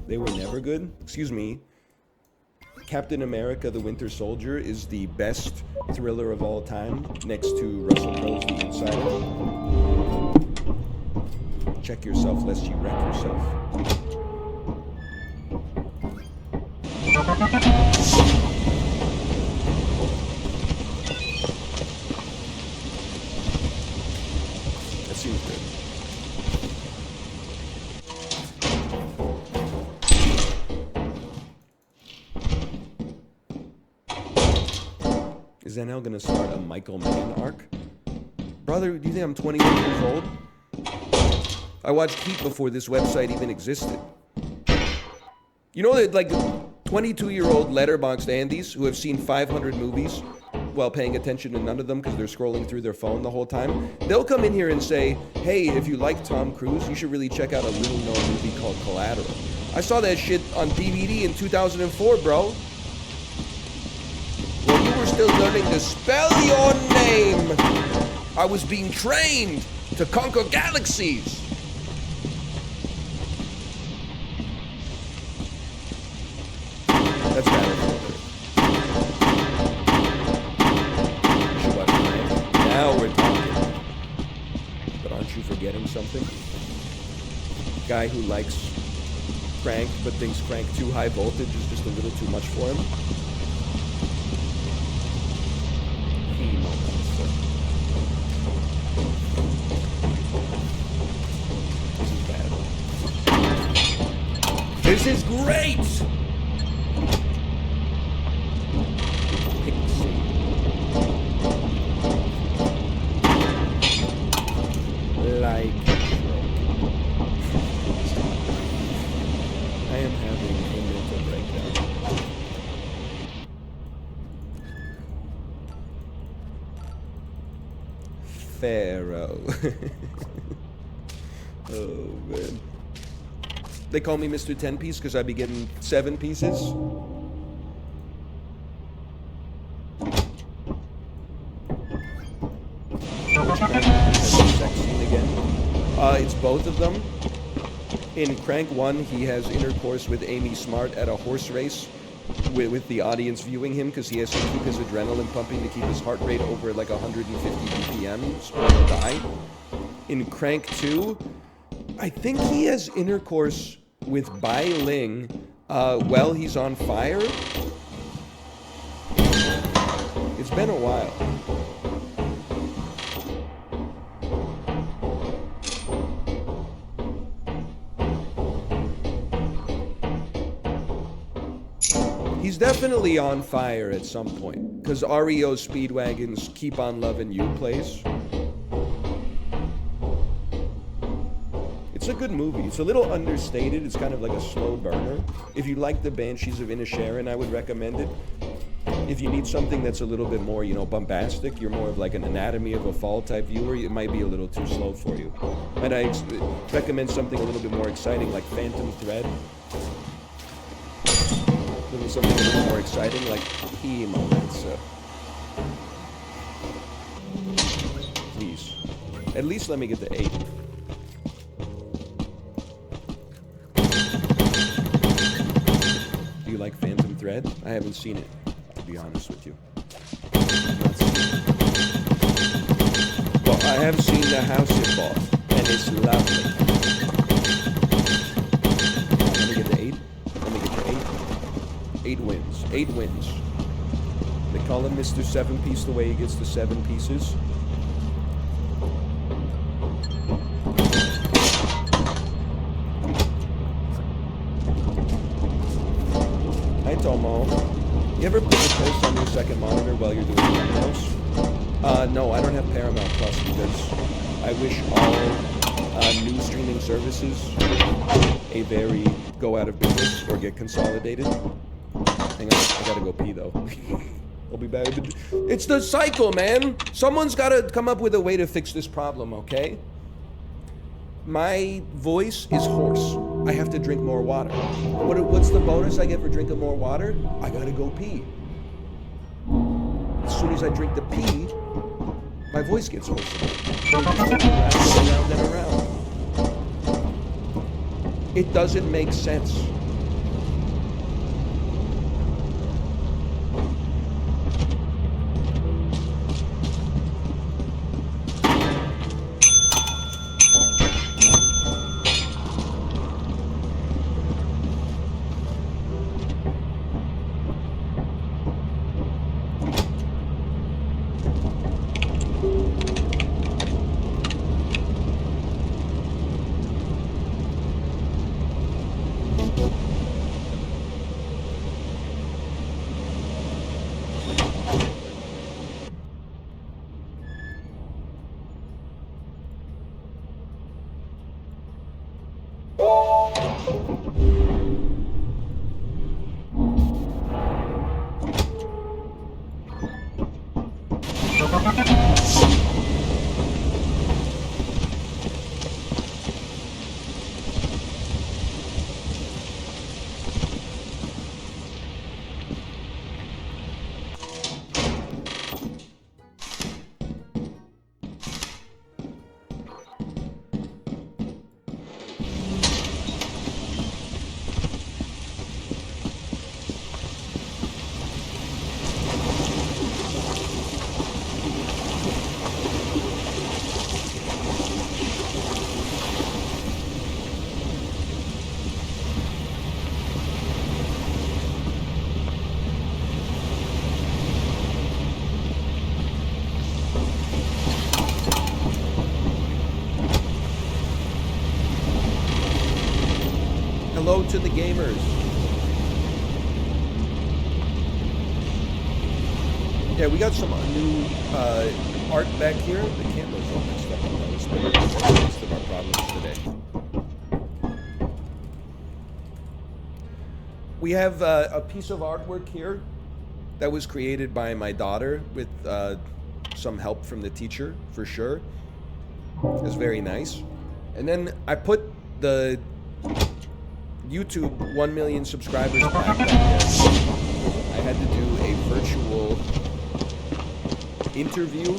They were never good? Excuse me. Captain America the Winter Soldier is the best thriller of all time, next to Russell Crowe's The Insider. Check yourself lest you wreck yourself. That seems good. Is NL gonna start a Michael Mann arc? Brother, do you think I'm 21 years old? I watched Heat before this website even existed. You know that, like, 22-year-old letterboxed Andes who have seen 500 movies while paying attention to none of them because they're scrolling through their phone the whole time, they'll come in here and say, hey, if you like Tom Cruise, you should really check out a little-known movie called Collateral. I saw that shit on DVD in 2004, bro. Well, you were still learning to spell your name. I was being trained to conquer galaxies. That's Battlefield. You should watch Crank. Now we're talking. But aren't you forgetting something? Guy who likes Crank but thinks Crank too high voltage is just a little too much for him. This is great! Pixie. Like I am having a mental breakdown. Pharaoh. Oh, man. They call me Mr. 10-piece because I be getting 7 pieces. Sex scene again. It's both of them. In Crank 1, he has intercourse with Amy Smart at a horse race with the audience viewing him because he has to keep his adrenaline pumping to keep his heart rate over like 150 BPM, so he'll die. In Crank 2, I think he has intercourse with Bai Ling while he's on fire. It's been a while. He's definitely on fire at some point, because REO Speedwagon's Keep On Lovin' You plays. It's a good movie. It's a little understated. It's kind of like a slow burner. If you like the Banshees of Inisherin, I would recommend it. If you need something that's a little bit more, you know, bombastic, you're more of like an Anatomy of a Fall type viewer, it might be a little too slow for you. And I recommend something a little bit more exciting like Phantom Thread. Something a little more exciting like He Moments. Please. At least let me get the 8. Do you like Phantom Thread? I haven't seen it, to be honest with you. Well, I have seen the house it bought, and it's lovely. Let me get the 8. Let me get the 8. 8 wins. 8 wins. They call him Mr. 7-piece the way he gets the 7 pieces. Hi, Tomo. You ever put the post on your second monitor while you're doing something else? No, I don't have Paramount Plus because I wish all new streaming services a very go out of business or get consolidated. Hang on, I gotta go pee though. I'll be back. It's the cycle, man! Someone's gotta come up with a way to fix this problem, okay? My voice is hoarse. I have to drink more water. What's the bonus I get for drinking more water? I gotta go pee. As soon as I drink the pee, my voice gets hoarse. Around and around. It doesn't make sense. Hello to the gamers. Yeah, we got some new art back here. The camera's all messed up. That's most of our problems today. We have a piece of artwork here that was created by my daughter with some help from the teacher, for sure. It's very nice. And then I put the YouTube 1 million subscribers plaque back there. I had to do a virtual interview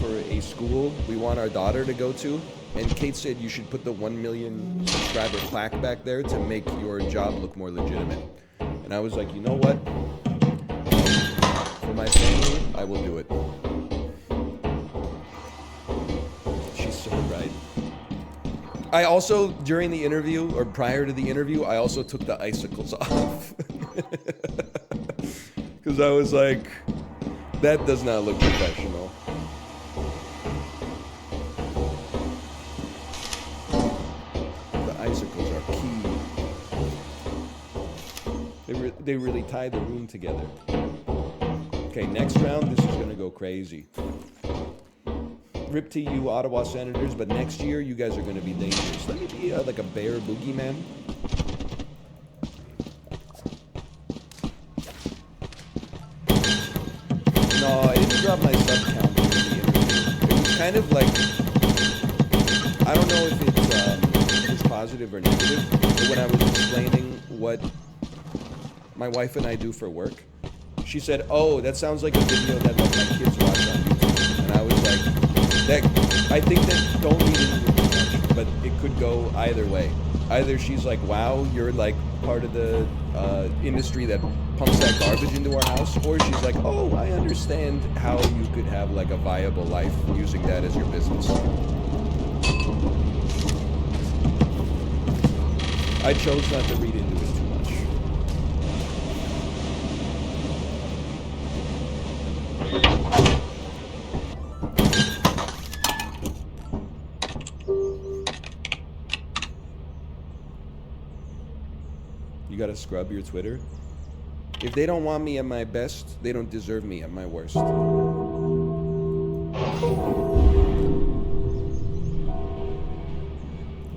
for a school we want our daughter to go to, and Kate said you should put the 1 million subscriber plaque back there to make your job look more legitimate. And I was like, you know what? For my family, I will do it. She's so right. I also, during the interview, or prior to the interview, I also took the icicles off. Because I was like, that does not look professional. The icicles are key. They really tie the room together. Okay, next round, this is going to go crazy. Rip to you, Ottawa Senators, but next year you guys are going to be dangerous. Let me be like a bear boogeyman. No, I didn't drop my sub count in the interview. It was kind of like, I don't know if it's positive or negative, but when I was explaining what my wife and I do for work, she said, "Oh, that sounds like a video that like my kids watch on YouTube." And I was like, I think that don't read into it too much, but it could go either way. Either she's like, wow, you're like part of the industry that pumps that garbage into our house, or she's like, oh, I understand how you could have like a viable life using that as your business. I chose not to read into it too much. You gotta scrub your Twitter. If they don't want me at my best, they don't deserve me at my worst. You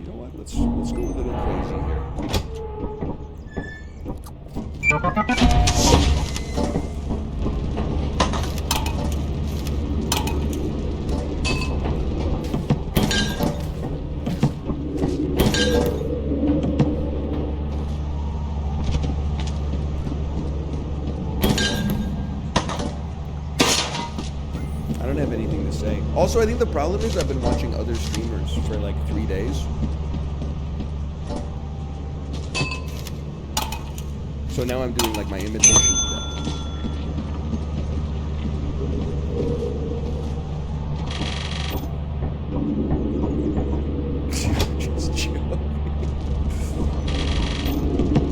know what? Let's go a little crazy here. I don't have anything to say. Also, I think the problem is I've been watching other streamers for like 3 days. So now I'm doing like my imitation of them. Just chill.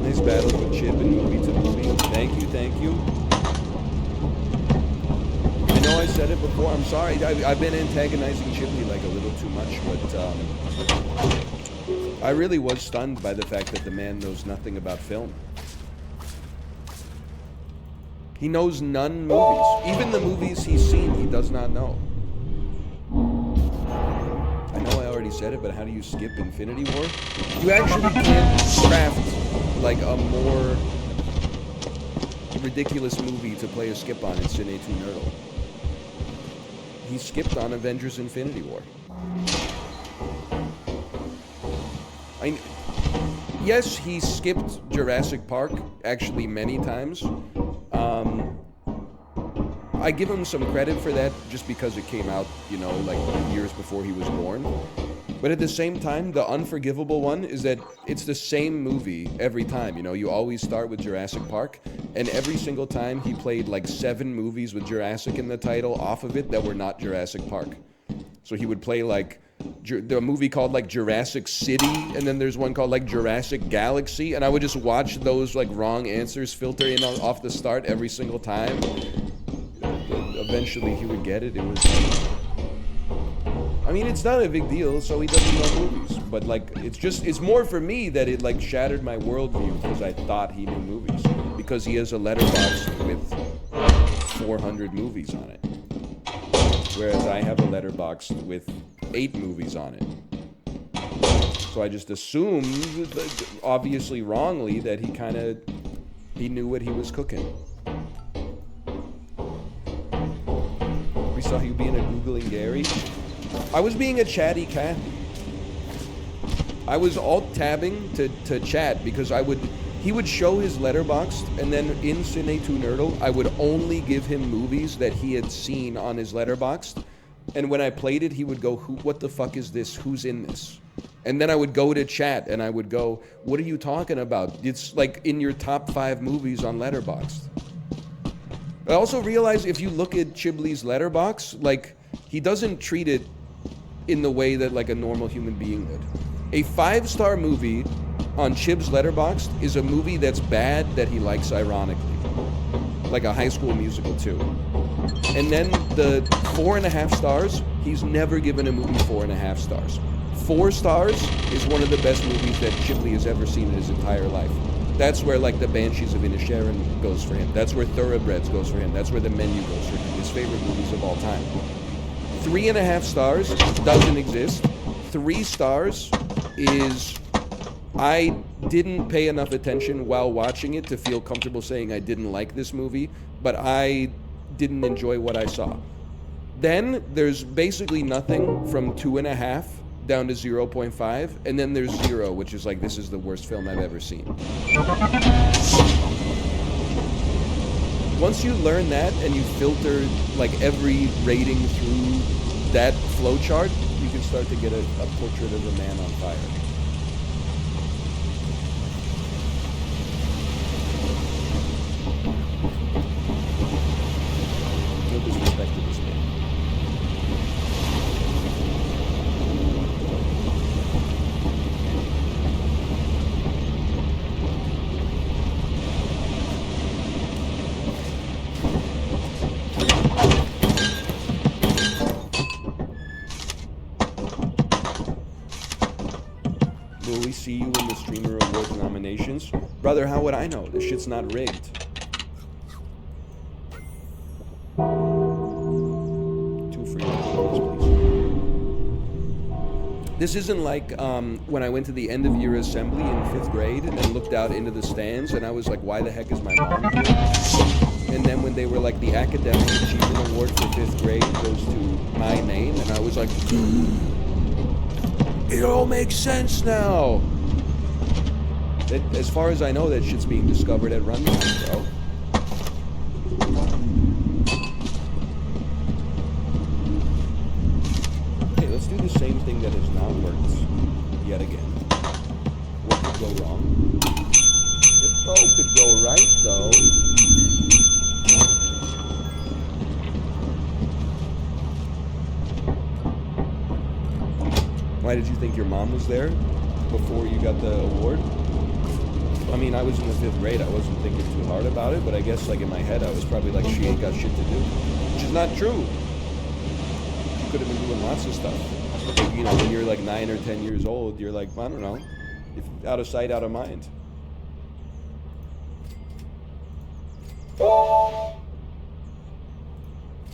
Nice battle with Chip and movie to movie. Thank you, thank you. I know I said it before. I'm sorry. I've been antagonizing Chipley like a little too much, but I really was stunned by the fact that the man knows nothing about film. He knows none movies. Even the movies he's seen, he does not know. I know I already already said it, but how do you skip Infinity War? You actually can't craft like a more ridiculous movie to play a skip on in Cine 2 Nerdle. He skipped on Avengers Infinity War. Yes, he skipped Jurassic Park actually many times. I give him some credit for that just because it came out, you know, like years before he was born. But at the same time, the unforgivable one is that it's the same movie every time. You know, you always start with Jurassic Park, and every single time he played like 7 movies with Jurassic in the title off of it that were not Jurassic Park. So he would play like the movie called like Jurassic City, and then there's one called like Jurassic Galaxy, and I would just watch those like wrong answers filter in off the start every single time. Eventually he would get it. It was, I mean, it's not a big deal, so he doesn't know movies. But like, it's more for me that it like shattered my worldview because I thought he knew movies. Because he has a letterbox with 400 movies on it. Whereas I have a letterbox with 8 movies on it. So I just assumed, obviously wrongly, that he knew what he was cooking. We saw you being a Googling Gary. I was being a chatty cat. I was alt-tabbing to chat because he would show his letterboxd, and then in Cine 2 Nerdle, I would only give him movies that he had seen on his letterboxd. And when I played it, he would go, what the fuck is this? Who's in this? And then I would go to chat and I would go, what are you talking about? It's like in your top 5 movies on Letterboxd. I also realized if you look at Chibley's letterbox, like, he doesn't treat it in the way that like a normal human being would. A 5-star movie on Chib's letterboxd is a movie that's bad that he likes ironically. Like a High School Musical 2. And then the 4.5 stars, he's never given a movie 4.5 stars. 4 stars is one of the best movies that Chibley has ever seen in his entire life. That's where like the Banshees of Inisherin goes for him. That's where Thoroughbreds goes for him. That's where The Menu goes for him. His favorite movies of all time. 3.5 stars doesn't exist. 3 stars is, I didn't pay enough attention while watching it to feel comfortable saying I didn't like this movie, but I didn't enjoy what I saw. Then there's basically nothing from 2.5 down to 0.5, and then there's 0, which is like, this is the worst film I've ever seen. Once you learn that and you filter like every rating through that flowchart, you can start to get a portrait of a man on fire. No disrespect to this man. Will we see you in the Streamer Awards nominations? Brother, how would I know? This shit's not rigged. 2 free please. This isn't like when I went to the end of year assembly in 5th grade and looked out into the stands and I was like, why the heck is my mom here? And then when they were like, the Academic Achievement Award for 5th grade goes to my name, and I was like, it all makes sense now. As far as I know, that shit's being discovered at Runtime, bro. Okay, let's do the same thing that has not worked yet again. What could go wrong? Hippo could go right, though. Why did you think your mom was there before you got the award? I mean, I was in the 5th grade. I wasn't thinking too hard about it, but I guess like in my head, I was probably like, she ain't got shit to do. Which is not true. She could have been doing lots of stuff. But, you know, when you're like 9 or 10 years old, you're like, I don't know, out of sight, out of mind.